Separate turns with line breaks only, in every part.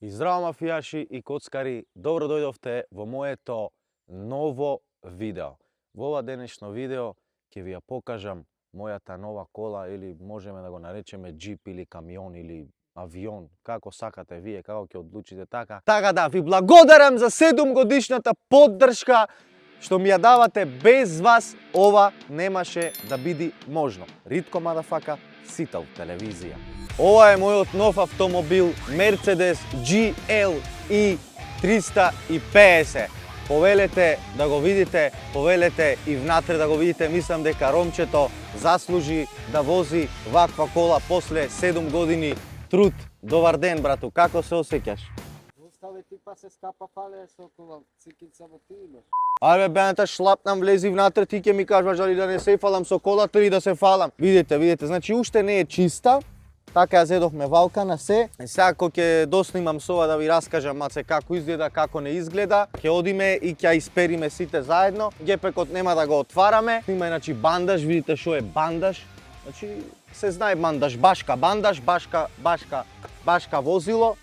И здраво мафијаши и коцкари, добро дојдовте во моето ново видео. Во ова денешно видео ќе ви ја покажам мојата нова кола, или можеме да го наречеме джип или камион или авион, како сакате вие, како ќе одлучите така. Така да ви благодарам за 7 годишната поддршка што ми ја давате. Без вас ова немаше да биде можно. Ритко мадафака, сител телевизија. Ова е мојот нов автомобил Mercedes GLE 350. Повелете да го видите, повелете и внатре да го видите. Мислам дека Ромчето заслужи да вози ваква кола после 7 години труд. Добар ден, брату, како се осеќаш?
Остави ти па се скапа пале со кола, цикица во ти имаш.
Ајде бената шлапнам, влези внатре, ти ќе ми кажеш дали да не се фалам со колата или да се фалам. Видите, значи уште не е чиста. Така ја зедовме валка на се. Сега кога ќе доснимам со ова да ви раскажам маце како изгледа, како не изгледа, ќе одиме и ќе испериме сите заедно. Гепекот нема да го отвараме. Има значи бандаж, видите што е бандаж. Значи се знае бандаж, бандаж, башка возило.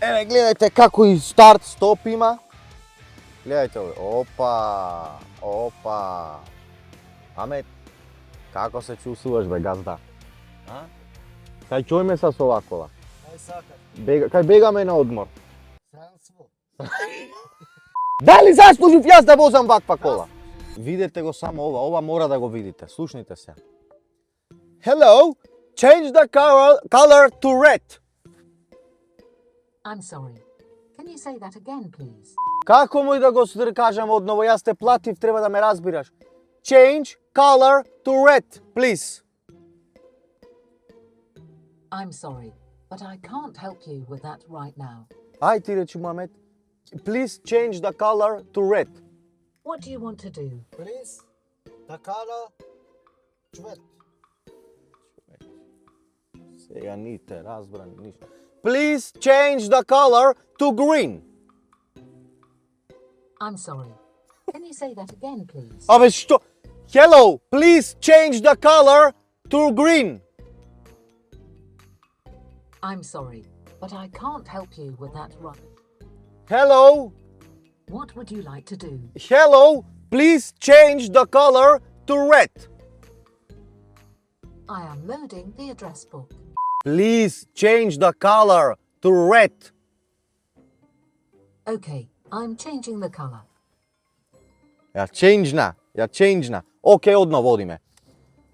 Еве гледајте како и старт стоп има. Гледајте овде. Опа. Аме како се чувствуваш бе газда? А? Кај ќојме са со оваа кола?
Кај сакаш?
Кај бегаме на одмор.
Сранство.
Дали заслужив јас да возам ваква кола? Видете го само ова мора да го видите. Слушнете се. Hello, change the color to red.
I'm sorry. Can you say that again, please?
Како мој да го кажам одново, јас те платив, треба да ме разбираш. Change color to red, please.
I'm sorry, but I can't help you with that right now.
Ај ти речи Муамет. Please change the color to red.
What do you want to do?
Please, the color, цвет.
Сега ните разбрани ништо. Please change the color to green.
I'm sorry. Can you say that again, please?
Абе што? Hello, please change the color to green.
I'm sorry, but I can't help you with that right.
Hello,
What would you like to do?
hello, please change the color to red.
I am loading the address book.
Please change the color to red.
Okay, I'm changing the color.
Ја ченџна. Океј, одново одиме.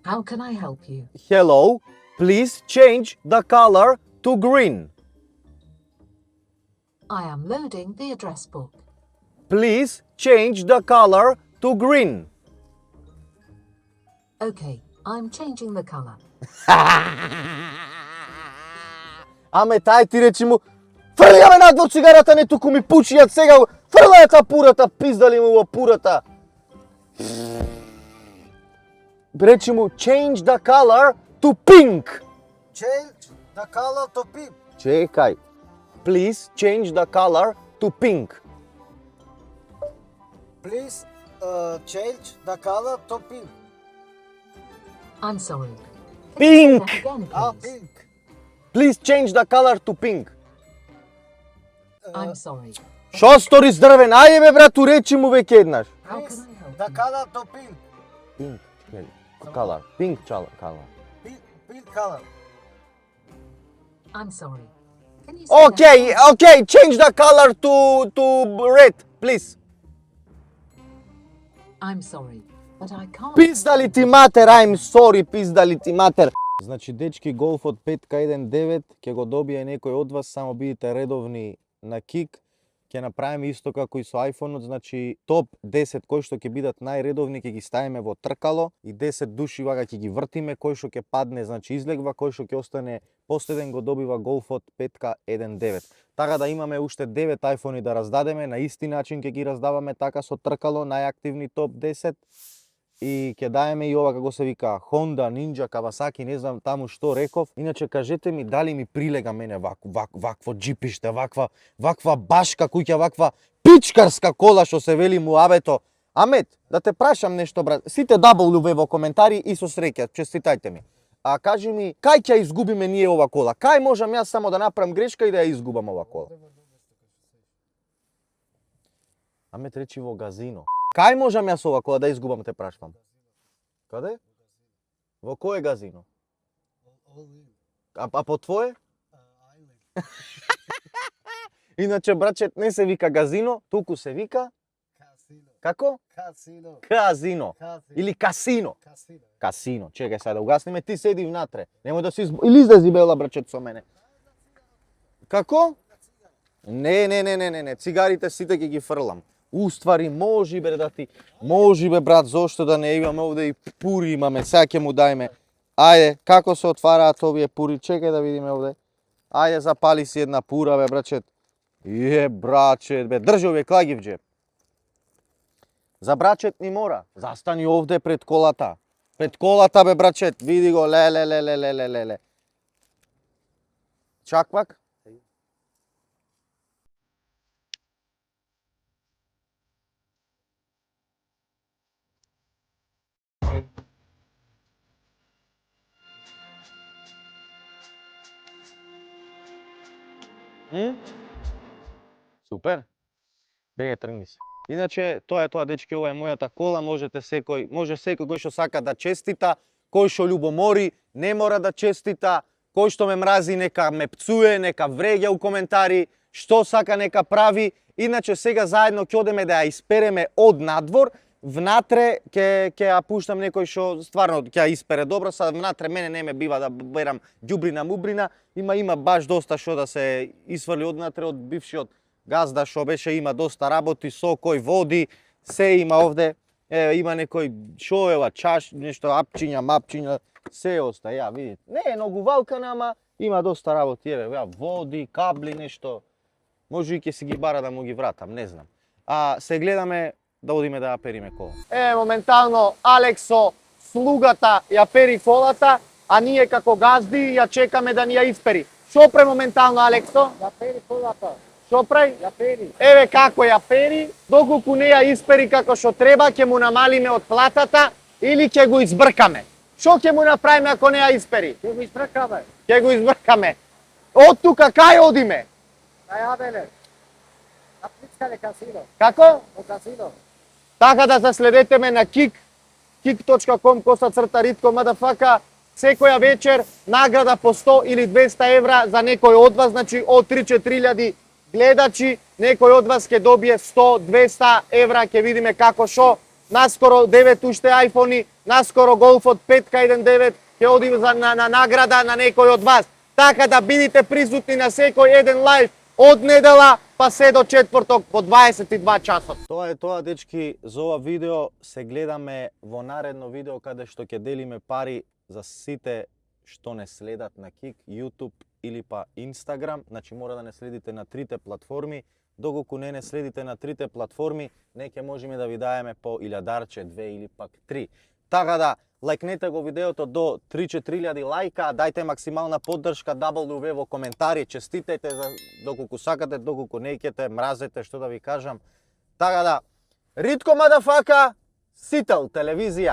How can I help you?
Hello, please change the color to green.
I am loading the address book.
Please change the color to green.
Okay, I'm changing the color.
Аме тај ти речи му, фрли ме надвор цигарата, не туку ми пучијат сега, фрлај та пурата, пиздали му во пурата. Речи му, change the color to pink.
Change the color to pink.
Чекај. Please change the color to pink.
Please, change the color to pink.
I'm sorry.
Pink.
Can you say that again,
Ah,
please?
pink.
Please change the color to pink.
I'm sorry.
Шо стори здрвен? Ајде бе брату, речи му веќе еднаш.
How
Please,
can I help
the
you?
color to pink.
Pink, color. Pink color.
Pink color.
I'm sorry. Can you say that
Okay,
again?
okay, change the color to red, please.
I'm sorry, but I can't.
Пиздали ти матер, I'm sorry, пиздали ти матер. Значи, дечки, Голфот 5K19 ќе го добие некој од вас, само бидите редовни на Кик. Ќе направиме исто како и со iPhone-от, значи топ 10 кои што ќе бидат најредовни ќе ги ставиме во тркало и 10 души вага ќе ги вртиме, кој што ќе падне, значи излегва, кој што ќе остане последен го добива Голфот 5K19. Така да имаме уште 9 iPhone-и да раздадеме, на исти начин ќе ги раздаваме така со тркало, најактивни топ 10. И ќе даеме и ова како се вика Honda, Ninja, Kawasaki, не знам таму што реков. Иначе кажете ми дали ми прилега мене вакво джипиште, ваква башка куќа, ваква пичкарска кола што се вели Муабето. Амет, да те прашам нешто брат. Сите W во коментари и со среќа, честитајте ми. А кажи ми, кај ќе ја изгубиме ние ова кола? Кај можам јас само да направам грешка и да ја изгубам ова кола? Аме речи во газино. Кај можам јас ова кола да изгубам, те прашвам? Каде? Во кое газино? А по твое? Иначе, братче, не се вика газино, туку се вика... Како?
Касино.
Казино. Или касино.
Касино.
Касино. Чекај сега да угасниме, ти седи внатре. Немој да си или излези бела, брачет, со мене. Како? Не, цигарите сите ќе ги фрлам. Уствари, можи бе да ти... Можи бе, брат, зошто да не имаме овде и пури имаме, сега ќе му дајме. Ајде, како се отвараат овие пури? Чекај да видиме овде. Ајде, запали си една пура, бе, брачет. Брачет, бе, држи овие клаги в джеб. За брачет ни мора. Застани овде пред колата. Пред колата, бе, брачет. Види го, ле. Чак пак? Супер. Беге, тргни се. Иначе, тоа е тоа, дечки, ова е мојата кола, може секој кој што сака да честита, кој што љубомори, не мора да честита, кој што ме мрази нека ме пцуе, нека вреѓа у коментари, што сака нека прави. Иначе сега заедно ќе одеме да ја испереме од надвор, внатре ќе ја пуштам некој што стварно ќе ја испере добро, сад внатре мене не ме бива да берам ѓубрина мубрина, има баш доста што да се исфрли однатре од бившиот газда што беше, има доста работи, сокој, води, се има овде. Има некој шо ева чаш, нешто апчиња, мапчиња, се оста, ја видите. Не е многу валкана, ама има доста работи, еве, води, кабли, нешто. Може и ќе си ги бара да му ги вратам, не знам. А се гледаме да одиме да ја периме кола. Моментално Алексо, слугата, ја пери колата, а ние како газди ја чекаме да ни ја испери. Шо пре моментално, Алексо?
Ја пери колата.
Шо прави?
Ја пери.
Еве како ја пери, доколку не ја испери како што треба, ќе му намалиме од платата или ќе го избркаме. Шо ќе му направиме ако не ја испери?
Ќе го избркаме.
Ќе го избркаме. Од тука кај одиме?
На Јабеле. На Плицкале касино.
Како?
Во касино.
Така да се следете ме на kik.com/Ritko motherfucker. Секоја вечер награда по 100 или 200 евра за некој од вас, значи од 3-4 гледачи, некој од вас ќе добие 100-200 евра, ќе видиме како шо. Наскоро 9 уште айфони, наскоро Голфот 5K19 ќе оди на награда на некој од вас. Така да бидите присутни на секој еден лайв од недела па се до четврток по 22 часот. Тоа е тоа, дечки, за ова видео. Се гледаме во наредно видео каде што ќе делиме пари за сите што не следат на Kik, YouTube или па Instagram. Значи мора да не следите на трите платформи. Доколку не следите на трите платформи, не ќе можеме да ви даеме по 1000-дарче, 2 или пак 3. Така да, лајкнете го видеото до 3-4 лајка, дајте максимална поддршка, W во коментари, честитете за доколку сакате, доколку не ќете, мразете, што да ви кажам. Така да, Ритко мадафака, Сител телевизија.